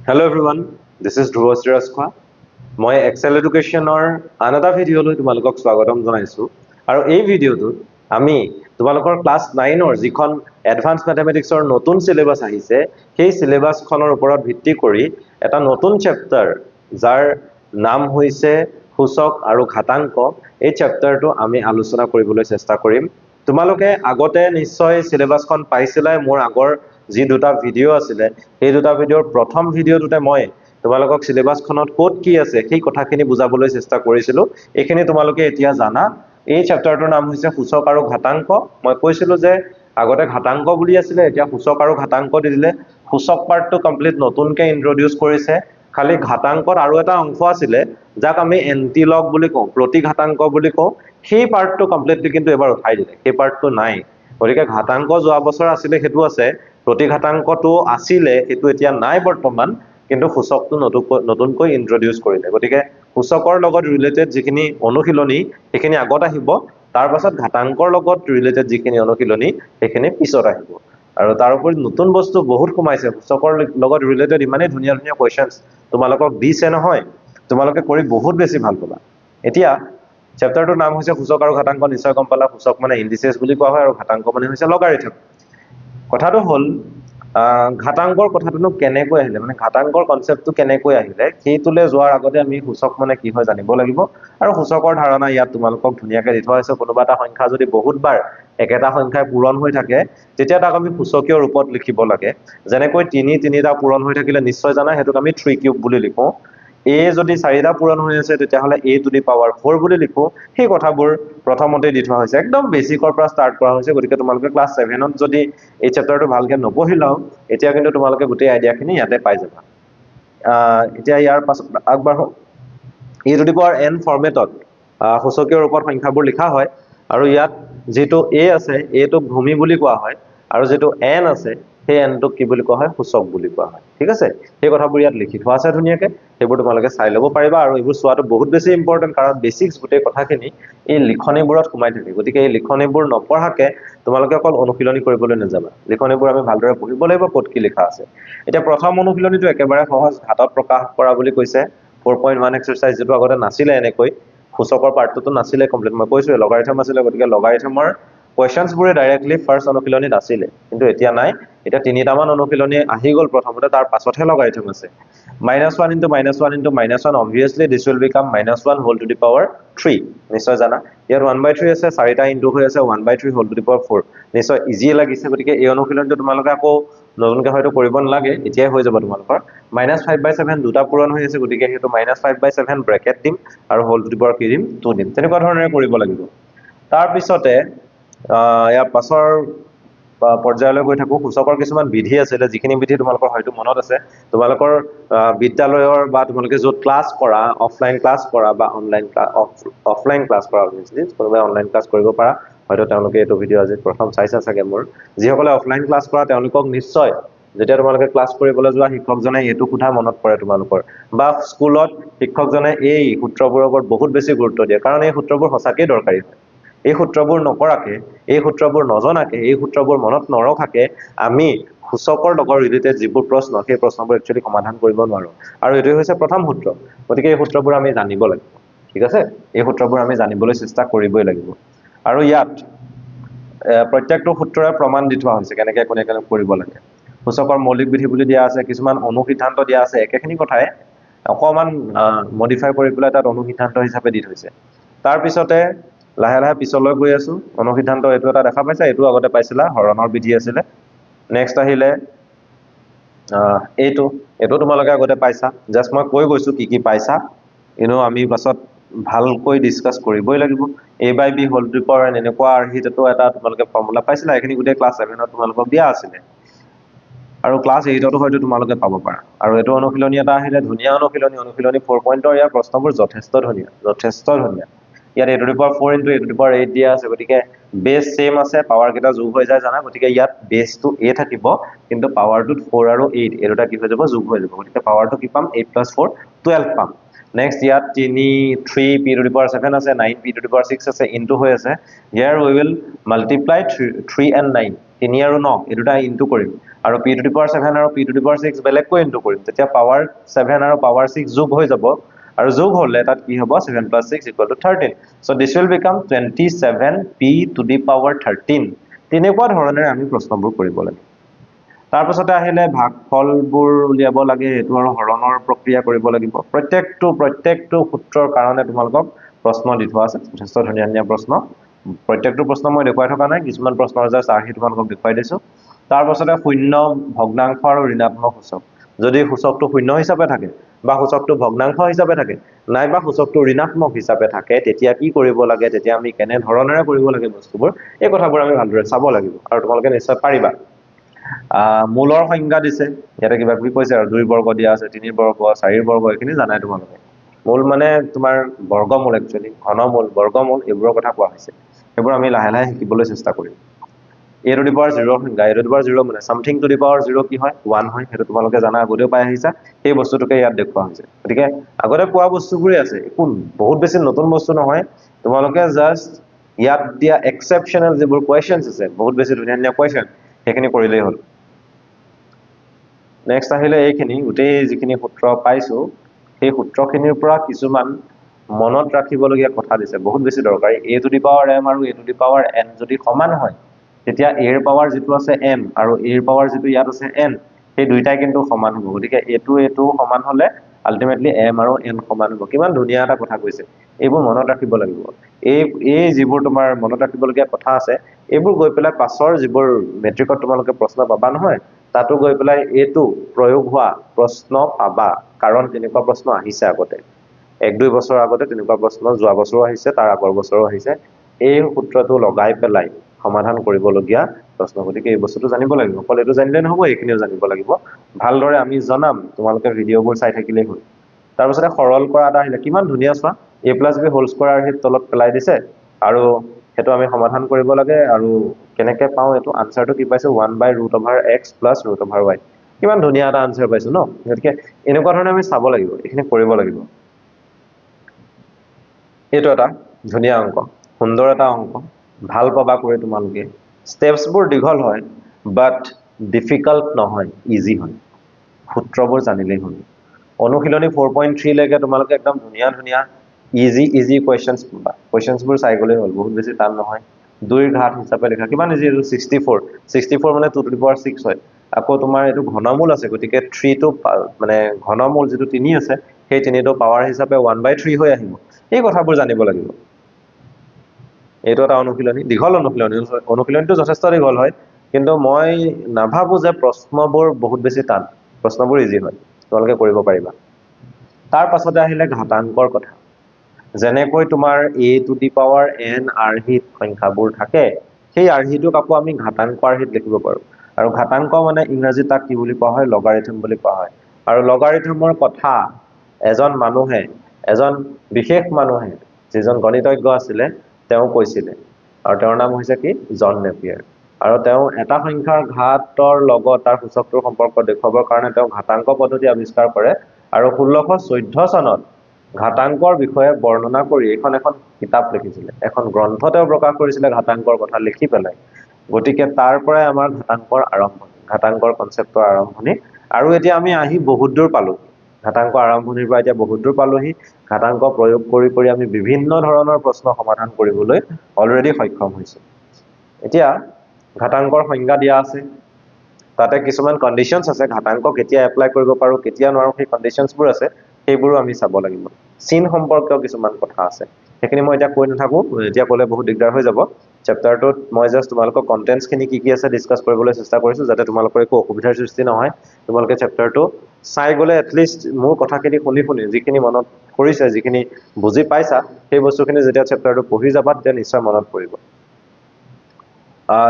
Hello everyone, this is Dhruv Srirasqa. মই Excel এডুকেশ্যনৰ আন এটা ভিডিঅ'লৈ তোমালোকক স্বাগতম জনাইছোঁ আৰু এই ভিডিঅ'টোত আমি তোমালোকৰ ক্লাছ 9ৰ যিখন এডভান্স মেথমেটিক্সৰ নতুন সিলেবাস আহিছে সেই সিলেবাসখনৰ ওপৰত ভিত্তি কৰি এটা নতুন চেপ্টাৰ যাৰ নাম হৈছে সূচক আৰু ঘাতাংক এই চেপ্টাৰটো আমি আলোচনা কৰিবলৈ চেষ্টা কৰিম তোমালোকে আগতে নিশ্চয় সিলেবাসখন পাইছিলাই মোৰ আগৰ যি দুটা ভিডিঅ' আছিলে সেই দুটা ভিডিঅ'ৰ প্ৰথম ভিডিঅ'টোতে মই তোমালোকক সিলেবাসখনত কোড কি আছে সেই কথাখিনি বুজাবলৈ চেষ্টা কৰিছিলো এইখিনি তোমালোকে এতিয়া জানা এই চেপ্টাৰটোৰ নাম হৈছে সূচক আৰু ঘাতাংক মই কৈছিলো যে আগতে ঘাতাংক বুলি আছিলে এতিয়া সূচক আৰু ঘাতাংক দি দিলে সূচক পাৰ্টটো কমপ্লিট নতুনকৈ ইন্ট্ৰোডিউস কৰিছে খালি ঘাতাংকত আৰু এটা অংশ আছিলে যাক আমি এন্টিলগ বুলি কওঁ প্ৰতি ঘাতাংক বুলি কওঁ সেই পাৰ্টটো কমপ্লিটলি কিন্তু এবাৰ উঠাই দিলে সেই পাৰ্টটো নাই গতিকে ঘাতাংক যোৱা বছৰ আছিলে সেইটো আছে প্ৰতি ঘাতাংকটো আছিলে সেইটো এতিয়া নাই বৰ্তমান কিন্তু সূচকটো নতুনকৈ ইন্ট্ৰোডিউস কৰিলে গতিকে সূচকৰ লগত ৰিলেটেড যিখিনি অনুশীলনী সেইখিনি আগত আহিব তাৰ পাছত ঘাতাংকৰ লগত ৰিলেটেড যিখিনি অনুশীলনী সেইখিনি পিছত আহিব আৰু তাৰ উপৰি নতুন বস্তু বহুত কমাইছে সূচকৰ লগত ৰিলেটেড ইমানে ধুনীয়া ধুনীয়া কোৱেশ্চনছ তোমালোকক দিছে নহয় তোমালোকে কৰি বহুত বেছি ভাল পাবা এতিয়া চেপ্টাৰটোৰ নাম হৈছে সূচক আৰু ঘাতাংক নিশ্চয় গম পালা সূচক মানে ইন্ডিসেছ বুলি কোৱা হয় আৰু ঘাতাংক মানে হৈছে লগাৰিথম কথাটো হল ঘাতাংকৰ কথাটো কেনেকৈ আহিলে মানে ঘাতাংকৰ কনসেপ্টটো কেনেকৈ আহিলে সেইটোলে যোৱাৰ আগতে আমি সূচক মানে কি হয় জানিব লাগিব আৰু সূচকৰ ধাৰণা ইয়াত তোমালোকক ধুনীয়াকৈ দি থোৱা হৈছে কোনোবা এটা সংখ্যা যদি বহুতবাৰ একেটা সংখ্যাই পূৰণ হৈ থাকে তেতিয়া তাক আমি সূচকীয় ৰূপত লিখিব লাগে যেনেকৈ 3টা পূৰণ হৈ থাকিলে নিশ্চয় জানা হেতুক আমি 3 কিউব বুলি লিখো a যদি 4টা পূৰণ হৈ আছে তেতিয়া হলে a টু দি পাৱাৰ 4 বুলি লিখো সেই কথাবোৰ প্ৰথমতে দি থোৱা হৈছে একদম বেসিকৰ পৰা স্টাৰ্ট কৰা হৈছে গতিকে তোমালোকে ক্লাছ 7ত যদি এই চেপ্টাৰটো ভালকৈ নপঢ়িলাও এতিয়া কিন্তু তোমালোকে গোটেই আইডিয়াখিনি ইয়াতে পাই যাবা এতিয়া ইয়াৰ পাছত আগবাঢ়ো e to the power n ফৰ্মেটত সূচকীয় ৰূপত সংখ্যাবোৰ লিখা হয় আৰু ইয়াত যেটো a আছে a টোক ভূমি বুলি কোৱা হয় আৰু যেটো n আছে সেই n টোক কি বুলি কোৱা হয় সূচক বুলি কোৱা হয় ঠিক আছে এই কথাবোৰ ইয়াত লিখি থোৱা আছে ধুনীয়াকৈ সেইবোৰ তোমালোকে চাই ল'ব পাৰিবা আৰু এইবোৰ চোৱাটো বহুত বেছি ইম্পৰ্টেন্ট কাৰণ বেসিক্স গোটেই কথাখিনি এই লিখনিবোৰত সোমাই থাকে গতিকে এই লিখনিবোৰ নপঢ়াকে তোমালোকে অকল অনুশীলনী কৰিবলৈ নাযাবা লিখনিবোৰ আমি ভালদৰে পঢ়িব লাগিব ক'ত কি লিখা আছে এতিয়া প্ৰথম অনুশীলনীটো একেবাৰে সহজ ঘাতত প্ৰকাশ কৰা বুলি কৈছে 4.1 এক্সাৰসাইজ যেটো আগতে নাছিলে এনেকৈ সূচকৰ পাৰ্টটো নাছিলে কমপ্লিট মই কৈছো লগাৰিথম আছিলে গতিকে লগাৰিথমৰ কোৱেশ্চনছ বোৰে ডাইৰেক্টলি ফাৰ্স্ট অনুশীলনীত আছিলে কিন্তু এতিয়া নাই এটা 3টামান অনুশীলনী আহি গল প্ৰথমতে তাৰ পাছতহে লগাৰিথম আছে -1 into -1 obviously this will become -1 whole to the power 3 নিশ্চয় জানা ইয়াৰ 1/3 আছে 4টা ইনটু হৈ আছে 1/3 whole to the power 4 নিশ্চয় ইজি লাগিছে গতিকে এই অনুশীলনটো তোমালোকে আকৌ নতুনকৈ হয়তো কৰিব নালাগে এতিয়াই হৈ যাব তোমালোকৰ -5/7 দুটা পূৰণ হৈ আছে গতিকে হেতু -5/7 ব্ৰেকেট দিম আৰু হোল টু দি পাৱাৰ কি দিম 2 দিম তেনেকুৱা ধৰণে কৰিব লাগিব তাৰ পিছতে ইয়াৰ পাছৰ পৰ্যায়লৈ গৈ থাকো সূচকৰ কিছুমান বিধি আছে যিখিনি বিধি তোমালোকৰ হয়তো মনত আছে তোমালোকৰ বিদ্যালয়ৰ বা তোমালোকে যত ক্লাছ কৰা অফলাইন ক্লাছ কৰা বা অফলাইন ক্লাছ কৰা অবভিয়াসলি কোনোবাই অনলাইন ক্লাছ কৰিব পাৰা হয়তো তেওঁলোকে এইটো ভিডিঅ' আজি প্ৰথম চাইছা চাগে মোৰ যিসকলে অফলাইন ক্লাছ কৰা তেওঁলোকক নিশ্চয় যেতিয়া তোমালোকে ক্লাছ কৰিবলৈ যোৱা শিক্ষকজনে এইটো কথা মনত পৰে তোমালোকৰ বা স্কুলত শিক্ষকজনে এই সূত্ৰবোৰৰ ওপৰত বহুত বেছি গুৰুত্ব দিয়ে কাৰণ এই সূত্ৰবোৰ সঁচাকৈ দৰকাৰী হয় এই সূত্ৰবোৰ নকৰাকে এই সূত্ৰবোৰ নজনাকে এই সূত্ৰবোৰ মনত নৰখাকে আমি সূচকৰ লগত ৰিলেটেড যিবোৰ প্ৰশ্ন সেই প্ৰশ্নবোৰ একচুয়ালি সমাধান কৰিব নোৱাৰো আৰু এটো হৈছে প্ৰথম সূত্ৰ গতিকে এই সূত্ৰবোৰ আমি জানিব লাগিব ঠিক আছে এই সূত্ৰবোৰ আমি জানিবলৈ চেষ্টা কৰিবই লাগিব আৰু ইয়াত প্ৰত্যেকটো সূত্ৰৰে প্ৰমাণ দি থোৱা হৈছে কেনেকৈ কোনে কৰিব লাগে সূচকৰ মৌলিক বিধি বুলি দিয়া আছে কিছুমান অনুসিদ্ধান্ত দিয়া আছে একেখিনি কথাই অকমান মডিফাই কৰি পেলাই তাত অনুসিদ্ধান্ত হিচাপে দি থৈছে তাৰ পিছতে লাহে লাহে পিছলৈ গৈ আছো অনুসিদ্ধান্ত এটো এটা দেখা পাইছা এটো আগতে পাইছিলা হৰণৰ বিধি আছিল নেক্সট আহিলে এটো তোমালোকে আগতে পাইছা জাস্ট মই কৈ গৈছো কি পাইছা আমি পাছত ভালকৈ ডিসকাস কৰিবই লাগিব a/b whole to power n এনেকুৱা আৰ্হিটো এটা তোমালোকে ফৰ্মুলা পাইছিলা এখিনি গুটে ক্লাছ 7 ত তোমালোকক দিয়া আছিল আৰু ক্লাছ 8 তো হয়তো তোমালোকে পাব পাৰা আৰু এটো অনুশীলনী এটা আহিলে ধুনীয়া অনুশীলনী 4 পইণ্টৰ ইয়াৰ প্ৰশ্নবোৰ যথেষ্ট ধুনীয়া ইয়াত a to the power 4 into a to the power 8 দিয়া আছে গতিকে বেস সেম আছে পাৱাৰ কেটা যোগ হৈ যায় জানা গতিকে ইয়াত বেসটো a থাকিব কিন্তু পাৱাৰটো 4 আৰু 8 এই দুটা কি হৈ যাব যোগ হৈ যাব গতিকে পাৱাৰটো কি পাম 8 + 4 12 পাম নেক্সট ইয়াত 3 p to the power 7 আছে, 9 p to the power 6 আছে, ইনটু হৈ আছে। হিয়াৰ উই উইল মাল্টিপ্লাই 3 and 9, 3 আৰু 9 এই দুটা ইনটু কৰিম, আৰু p to the power 7 আৰু p to the power 6 বেলেগকৈ ইনটু কৰিম, তেতিয়া পাৱাৰ 7 আৰু পাৱাৰ 6 যোগ হৈ যাব, আৰু যোগ হলে তাত কি হ'ব 7 plus 6 equal to 13, so this will become 27p to the power 13। তেনেকুৱা ধৰণেৰে আমি প্ৰশ্নবোৰ কৰিব লাগে। তাৰ পাছতে আহিলে ভাগফলবোৰ উলিয়াব লাগে, সেইটো আৰু হৰণৰ প্ৰক্ৰিয়া কৰিব লাগিব। প্ৰত্যেকটো সূত্ৰৰ কাৰণে তোমালোকক প্ৰশ্ন দি থোৱা আছে, যথেষ্ট ধুনীয়া ধুনীয়া প্ৰশ্ন। প্ৰত্যেকটো প্ৰশ্ন মই দেখুৱাই থকা নাই, কিছুমান প্ৰশ্নৰ জাষ্ট আৰ্হি তোমালোকক দেখুৱাই দিছো। তাৰ পাছতে শূন্য, ভগ্নাংশ আৰু ঋণাত্মক সূচক। যদি সূচকটো শূন্য হিচাপে থাকে বা সূচকটো ভগ্নাংশ হিচাপে থাকে নাইবা সূচকটো ঋণাত্মক হিচাপে থাকে, তেতিয়া কি কৰিব লাগে, তেতিয়া আমি কেনে ধৰণেৰে কৰিব লাগে বস্তুবোৰ, এই কথাবোৰ আমি ভালদৰে চাব লাগিব, আৰু তোমালোকে নিশ্চয় পাৰিবা। মূলৰ সংজ্ঞা দিছে, ইয়াতে কিবা কিবি কৈছে আৰু 2 বৰ্গ দিয়া আছে, 3 বৰ্গ, 4 বৰ্গ, এইখিনি জানাই তোমালোকে। মূল মানে তোমাৰ বৰ্গমূল, একচুৱেলি ঘনমূল, বৰ্গমূল, এইবোৰৰ কথা কোৱা হৈছে। সেইবোৰ আমি লাহে লাহে শিকিবলৈ চেষ্টা কৰিম। a to the power 0 সংজ্ঞা, a to the power 0 মানে something to the power 0 কি হয়, 1 হয়, সেইটো তোমালোকে জানা, আগতেও পাই আহিছা, সেই বস্তুটোকে ইয়াত দেখুওৱা হৈছে। গতিকে আগতে পোৱা বস্তুবোৰেই আছে, একো বহুত বেছি নতুন বস্তু নহয়। তোমালোকে জাষ্ট ইয়াত দিয়া এক্সেপশ্যনেল যিবোৰ কুৱেশ্যনছ আছে, বহুত বেছি ধুনীয়া ধুনীয়া কুৱেশ্যন, সেইখিনি কৰিলেই হ'ল। নেক্সট আহিলে এইখিনি, গোটেই যিখিনি সূত্ৰ পাইছো, সেই সূত্ৰখিনিৰ পৰা কিছুমান মনত ৰাখিবলগীয়া কথা দিছে, বহুত বেছি দৰকাৰী। a to the power m আৰু a to the power n যদি সমান হয়, তেতিয়া a ৰ পাৱাৰ যিটো আছে m আৰু a ৰ পাৱাৰ যিটো ইয়াত আছে n, সেই দুইটাই কিন্তু সমান হ'ব। গতিকে এইটো সমান হলে আল্টিমেটলি m আৰু n সমান হ'ব। কিমান ধুনীয়া এটা কথা কৈছে, এইবোৰ মনত ৰাখিব লাগিব। এই যিবোৰ তোমাৰ মনত ৰাখিবলগীয়া কথা আছে, এইবোৰ গৈ পেলাই পাছৰ যিবোৰ মেট্ৰিকত তোমালোকে প্ৰশ্ন পাবা নহয়, তাতো গৈ পেলাই এইটো প্ৰয়োগ হোৱা প্ৰশ্ন পাবা, কাৰণ তেনেকুৱা প্ৰশ্ন আহিছে আগতে। 1-2 বছৰ আগতে তেনেকুৱা প্ৰশ্ন যোৱা বছৰো আহিছে, তাৰ আগৰ বছৰো আহিছে। এই সূত্ৰটো লগাই পেলাই সমাধান কৰিবলগীয়া প্ৰশ্ন। গতিকে এই বস্তুটো জানিব লাগিব, অকল এইটো জানিলে নহব, এইখিনিও জানিব লাগিব। ভালদৰে আমি জনাম, তোমালোকে ভিডিঅ'বোৰ চাই থাকিলেই হ'ল। তাৰপিছতে সৰল কৰা এটা আহিলে, কিমান ধুনীয়া চোৱা, a plus b whole square আৰ্হিত তলত পেলাই দিছে, আৰু সেইটো আমি সমাধান কৰিব লাগে। আৰু কেনেকে পাওঁ, এইটো আনচাৰটো কি পাইছো, 1/√x plus √y। কিমান ধুনীয়া এটা আনচাৰ পাইছো ন। গতিকে এনেকুৱা ধৰণে আমি চাব লাগিব, এইখিনি কৰিব লাগিব। এইটো এটা ধুনীয়া অংক, সুন্দৰ এটা অংক, ভাল পাবা কৰি তোমালোকে। ষ্টেপছবোৰ দীঘল হয়, বাট ডিফিকাল্ট নহয়, ইজি হয়। সূত্ৰবোৰ জানিলেই হ'ল। অনুশীলনী 4.3 লৈকে তোমালোকে একদম ধুনীয়া ধুনীয়া ইজি কুৱেশ্যনছবোৰ চাই গ'লেই হ'ল, বহুত বেছি টান নহয়। 2ৰ ঘাত হিচাপে লিখা, কিমান ইজি, 64 মানে 2 to the power 6 হয়। আকৌ তোমাৰ এইটো ঘনমূল আছে, গতিকে 3টো মানে ঘনমূল যিটো 3 আছে, সেই 3টো পাৱাৰ হিচাপে 1/3 হৈ আহিব। এই কথাবোৰ জানিব লাগিব। এইটো এটা অনুশীলনী, দীঘল অনুশীলনীটো যথেষ্ট দীঘল হয়, কিন্তু মই নাভাবো যে প্ৰশ্নবোৰ বহুত বেছি টান, প্ৰশ্নবোৰ ইজি হয়, তোমালোকে কৰিব পাৰিবা। তাৰ পাছতে আহিলে ঘাতাংকৰ কথা। যেনেকৈ তোমাৰ a to the power n আৰ্হিত সংখ্যাবোৰ থাকে, সেই আৰ্হিটোক আকৌ আমি ঘাতাংক আৰ্হিত লিখিব পাৰো। আৰু ঘাতাংক মানে ইংৰাজীত তাক কি বুলি কোৱা হয়, লগাৰিথম বুলি কোৱা হয়। আৰু লগাৰিথমৰ কথা এজন বিশেষ মানুহে, যিজন গণিতজ্ঞ আছিলে, তেওঁ কৈছিলে, আৰু তেওঁৰ নাম হৈছে কি, জন নেপিয়াৰ। আৰু তেওঁ এটা সংখ্যাৰ ঘাতৰ লগত তাৰ সূচকটোৰ সম্পৰ্ক দেখুৱাবৰ কাৰণে তেওঁ ঘাতাংক পদ্ধতি আৱিষ্কাৰ কৰে, আৰু 1614 চনত ঘাতাংকৰ বিষয়ে বৰ্ণনা কৰি এখন কিতাপ লিখিছিলে, এখন গ্ৰন্থ তেওঁ প্ৰকাশ কৰিছিলে ঘাতাংকৰ কথা লিখি পেলাই। গতিকে তাৰ পৰাই আমাৰ ঘাতাংকৰ আৰম্ভণি, ঘাতাংকৰ কনচেপ্টৰ আৰম্ভণি। আৰু এতিয়া আমি আহি বহুত দূৰ পালো, ঘাতাংক আৰম্ভণিৰ পৰা এতিয়া বহুত দূৰ পালোহি। ঘাতাংক প্ৰয়োগ কৰি আমি বিভিন্ন ধৰণৰ প্ৰশ্ন সমাধান কৰিবলৈ অলৰেডি সক্ষম হৈছো। এতিয়া ঘাতাংকৰ সংজ্ঞা দিয়া আছে, তাতে কিছুমান কণ্ডিশ্যনছ আছে, ঘাতাংক কেতিয়া এপ্লাই কৰিব পাৰো, কেতিয়া নোৱাৰো, সেই কণ্ডিশ্যনছবোৰ আছে, সেইবোৰো আমি চাব লাগিব। চিন সম্পৰ্কীয় কিছুমান কথা আছে, সেইখিনি মই এতিয়া কৈ নাথাকো, এতিয়া ক'লে বহুত দিগদাৰ হৈ যাব। চেপ্টাৰটোত মই জাষ্ট তোমালোকৰ কণ্টেণ্টছখিনি কি আছে ডিছকাছ কৰিবলৈ চেষ্টা কৰিছো, যাতে তোমালোকৰ একো অসুবিধাৰ সৃষ্টি নহয়। তোমালোকে চেপ্টাৰটো চাই গ'লে এটলিষ্ট মোৰ কথাখিনি শুনি যিখিনি মনত কৰিছে, যিখিনি বুজি পাইছা, সেই বস্তুখিনি যেতিয়া চেপ্টাৰটো পঢ়ি যাবা, তেতিয়া নিশ্চয় মনত পৰিব।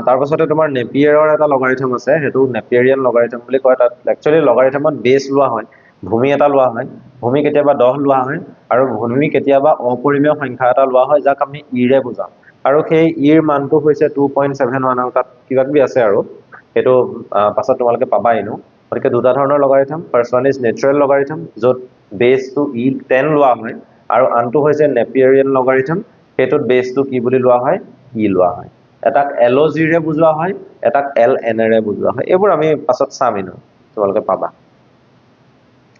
তাৰ পাছতে তোমাৰ নেপিয়াৰৰ এটা লগাৰিথম আছে, সেইটো নেপিয়াৰিয়ান লগাৰিথম বুলি কয়। তাত একচুৱেলি লগাৰিথমত বেছ লোৱা হয়, ভূমি এটা লোৱা হয়, ভূমি কেতিয়াবা 10 লোৱা হয়, আৰু ভূমি কেতিয়াবা অপৰিমেয় সংখ্যা এটা লোৱা হয়, যাক আমি ইৰে বুজাওঁ। আৰু সেই ইৰ মানটো হৈছে 2.71, আৰু তাত কিবা কিবি আছে, আৰু সেইটো পাছত তোমালোকে পাবা এনেও। গতিকে দুটা ধৰণৰ লগাৰিথম, ফাৰ্ষ্ট ওৱান ইজ নেচাৰেল লগাৰিথম, য'ত বেছটো E10 লোৱা হয় আৰু আনটো হৈছে নেপিয়াৰিয়ান লগাৰিথম হেতুত বেছটো কি বুলি লোৱা হয় E লোৱা হয় এটাক LOG ৰে বুজোৱা হয় এটাক LN ৰে বুজোৱা হয় এইবোৰ আমি পাছত চাম ইনো তোমালোকে পাবা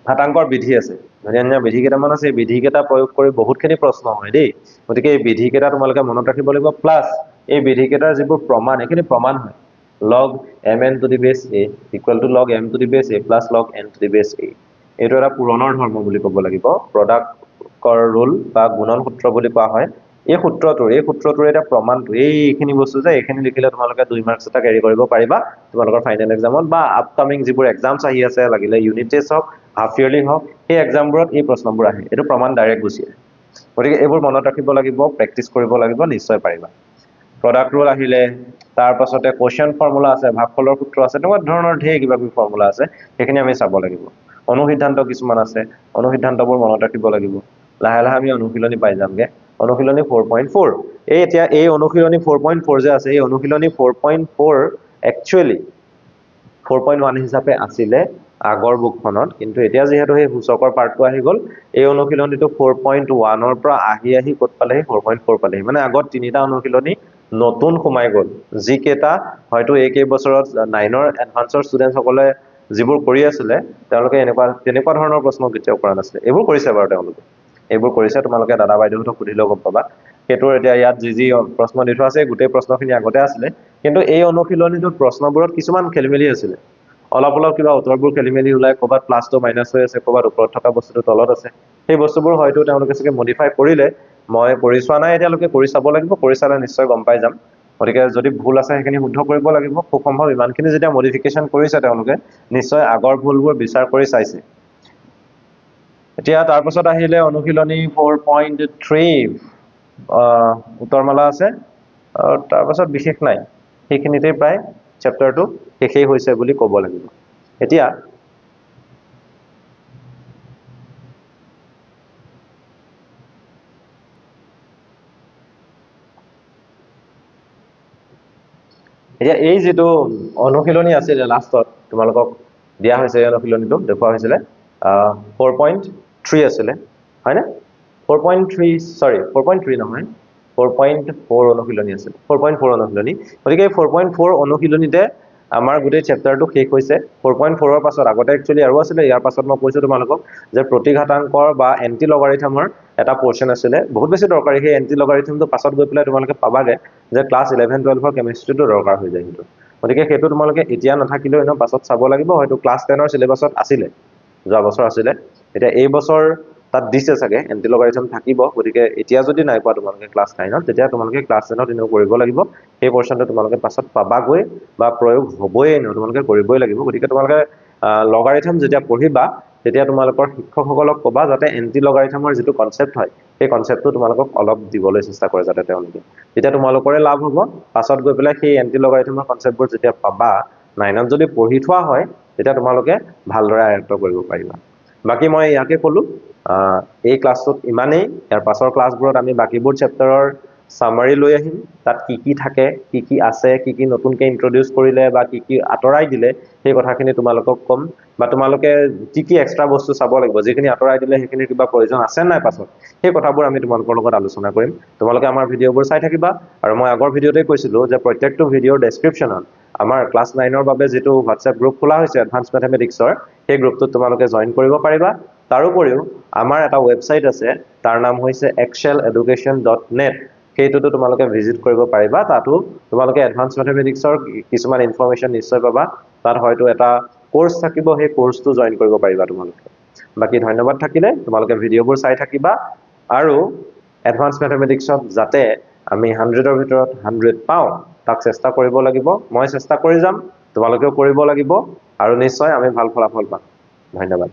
ঘাতাংকৰ বিধি আছে ধুনীয়া বিধি কেইটামান আছে এই বিধি কেইটা প্ৰয়োগ কৰি বহুতখিনি প্ৰশ্ন হয় দেই গতিকে এই বিধি কেইটা তোমালোকে মনত ৰাখিব লাগিব প্লাস এই বিধি কেইটাৰ যিবোৰ প্ৰমাণ এখিনি প্ৰমাণ হয় log mn to the base a equal to log m to the base a plus log n to the base a এইটো এটা পুৰণৰ ধৰ্ম বুলি ক'ব লাগিব প্ৰডাক্টৰ ৰুল বা গুণন সূত্ৰ বুলি কোৱা হয় এই সূত্ৰটোৰ এটা প্ৰমাণটো এইখিনি বস্তু যে এইখিনি লিখিলে তোমালোকে 2 মাৰ্কছ এটা ক্যাৰি কৰিব পাৰিবা তোমালোকৰ ফাইনেল এক্সামত বা আপকামিং যিবোৰ এক্সামছ আহি আছে লাগিলে ইউনিট টেষ্ট হওক হাফ ইয়াৰলি হওক এই এক্সামবোৰত এই প্ৰশ্নবোৰ আহে এইটো প্ৰমাণ ডাইৰেক্ট গুছি আহে গতিকে এইবোৰ মনত ৰাখিব লাগিব প্ৰেক্টিস কৰিব লাগিব নিশ্চয় পাৰিবা প্ৰডাক্ট ৰুল আহিলে তাৰ পাছতে কোৱেশ্চন ফৰ্মুলা আছে ভাগফলৰ সূত্ৰ আছে তেনেকুৱা ধৰণৰ ঢেৰ কিবা কিবি ফৰ্মুলা আছে সেইখিনি আমি চাব লাগিব অনুসিদ্ধান্ত কিছুমান আছে অনুসিদ্ধান্তবোৰ মনত ৰাখিব লাগিব লাহে লাহে আমি অনুশীলনী পাই যামগে অনুশীলনী 4.4 এই এতিয়া এই অনুশীলনী 4.4 যে আছে এই অনুশীলনী 4.4 একচুয়ালি 4.1 হিচাপে আছিলে আগৰ বুকখনত কিন্তু এতিয়া যেহেতু এই সূচকৰ পাৰ্টটো আহি গল এই অনুশীলনীটো 4.1 ৰ পৰা আহি কত পালেহি 4.4 পালেহি মানে আগত তিনিটা অনুশীলনী নতুন সোমাই গল যি কেটা হয়তো এই কেই বছৰত 9 ৰ এডভান্সৰ ষ্টুডেন্টস সকলে যিবোৰ কৰি আছিলে তেওঁলোকে তেনেকুৱা ধৰণৰ প্ৰশ্ন কেতিয়াও কৰা নাছিলে এইবোৰ কৰিছে বাৰু তেওঁলোকে এইবোৰ কৰিছে তোমালোকে দাদা বাইদেউহঁতক সুধিলেও গম পাবা হেতুৰ এতিয়া ইয়াত যি প্ৰশ্ন দি থোৱা আছে গোটেই প্ৰশ্নখিনি আগতে আছিলে কিন্তু এই অনুশীলনীটোত প্ৰশ্নবোৰত কিছুমান খেলিমেলি আছিল অলপ কিবা উত্তৰবোৰ খেলিমেলি ওলাই ক'বাত প্লাস টু মাইনাস হৈ আছে ক'বাত ওপৰত থকা বস্তুটো তলত আছে সেই বস্তুবোৰ হয়তো তেওঁলোকে সকে মডিফাই কৰিলে মই কৰি চোৱা নাই এতিয়ালৈকে কৰি চাব লাগিব কৰি চালে নিশ্চয় গম পাই যাম গতিকে যদি ভুল আছে সেইখিনি শুদ্ধ কৰিব লাগিব খুব সম্ভৱ ইমানখিনি যেতিয়া মডিফিকেশন কৰিছে তেওঁলোকে নিশ্চয় আগৰ ভুলবোৰ বিচাৰ কৰি চাইছে এতিয়া তাৰ পাছত আহিলে অনুশীলনী 4.3 উত্তৰমালা আছে আৰু তাৰ পাছত বিশেষ নাই সেইখিনিতে প্ৰায় চেপ্টাৰটো শেষেই হৈছে বুলি ক'ব লাগিব এতিয়া এই যেটো অনুশীলনী আছিল লাষ্টত তোমালোকক দিয়া হৈছে অনুশীলনীটো দেখুৱা হৈছিল 4.3 আছিল হয় না 4.3 নহয় 4.4 অনুশীলনী আছিল 4.4 অনুশীলনী গতিকে 4.4 অনুশীলনীতে আমাৰ গোটেই চেপ্টাৰটো শেষ হৈছে 4.4 ৰ পাছত আগতে একচুয়ালি আৰু আছিল ইয়াৰ পাছত মই কৈছো তোমালোকক যে প্ৰতিঘাতাংকৰ বা এন্টি লগাৰিথমৰ এটা পোৰশন আছিল বহুত বেছি দৰকাৰী সেই এন্টি লগাৰিথমটো পাছত গৈ পেলাই তোমালোকে পাবাগে যে ক্লাস 11 12 ৰ কেমিষ্ট্ৰিটো দৰকাৰ হৈ যায় কিন্তু গতিকে হেতু তোমালোকে এতিয়া নাথাকিলেও এনে পাছত চাব লাগিব হয়তো ক্লাস 10 ৰ সিলেবাসত আছিল যোৱা বছৰ আছিল এটা এই বছৰ তাত দিছে চাগে এন্টি লগাৰিথম থাকিব গতিকে এতিয়া যদি নাই পোৱা তোমালোকে ক্লাস 9 ত তেতিয়া তোমালোকে ক্লাস 10 ত ইনো কৰিব লাগিব এই পোৰশনটো তোমালোকে পাছত পাবাগৈ বা প্ৰয়োগ হ'বই ন তোমালোকে কৰিবই লাগিব গতিকে তোমালোকে লগাৰিথম যেতিয়া পঢ়িবা তেতিয়া তোমালোকৰ শিক্ষকসকলক কবা যাতে এন্টি লগাৰিথমৰ যেটো কনসেপ্ট হয় এই কনসেপ্টটো তোমালোকক অলপ দিবলৈ চেষ্টা কৰে যাতে তেওঁলোকে যেতিয়া তোমালোকৰে লাভ হ'ব পাছত গৈ পেলাই সেই এন্টি লগাৰিথমৰ কনসেপ্টবোৰ যেতিয়া পাবা 9ত যদি পঢ়ি থোৱা হয় তেতিয়া তোমালোকে ভালদৰে আয়ত্ত কৰিব পাৰিবা বাকি মই ইয়াকে কলো এই ক্লাছটোত ইমানেই ইয়াৰ পাছৰ ক্লাছবোৰত আমি বাকিবোৰ চেপ্টাৰৰ সামাৰি লৈ আহিম তাত কি থাকে কি আছে কি নতুনকৈ ইন্ট্ৰোডিউস কৰিলে বা কি আতৰাই দিলে সেই কথাখিনি তোমালোকক কম বা তোমালোকে কি এক্সট্ৰা বস্তু চাব লাগিব যেখিনি আতৰাই দিলে সেইখিনি কিবা প্ৰয়োজন আছে নাই পাছত সেই কথাবোৰ আমি তোমালোকৰ লগত আলোচনা কৰিম তোমালোকে আমাৰ ভিডিঅবোৰ চাই থাকিবা আৰু মই আগৰ ভিডিঅতে কৈছিলো যে প্ৰত্যেকটো ভিডিঅৰ ডেসক্ৰিপচনত আমাৰ ক্লাস 9 ৰ বাবে যেটো WhatsApp গ্ৰুপ খোলা হৈছে এডভান্স ম্যাথমেটিক্সৰ সেই গ্ৰুপটোত তোমালোকে জয়েন কৰিব পাৰিবা তাৰোপৰিও আমাৰ এটা ওয়েবসাইট আছে তাৰ নাম হৈছে exceleducation.net সেইটোতো তোমালোকে ভিজিট কৰিব পাৰিবা তাতো তোমালোকে এডভান্স ম্যাথমেটিক্সৰ কিছুমান ইনফৰমেশন নিশ্চয় পাবা তাত হয়তো এটা কোৰ্স থাকিব সেই কোৰ্সটো জয়েন কৰিব পাৰিবা তোমালোকে বাকি ধন্যবাদ থাকিলে তোমালোকে ভিডিঅবোৰ চাই থাকিবা আৰু এডভান্স ম্যাথমেটিক্সত যাতে আমি 100 ৰ ভিতৰত 100 পাও তাক চেষ্টা কৰিব লাগিব মই চেষ্টা কৰি যাম তোমালোকেও কৰিব লাগিব আৰু নিশ্চয় আমি ভাল ফলাফল পাম ধন্যবাদ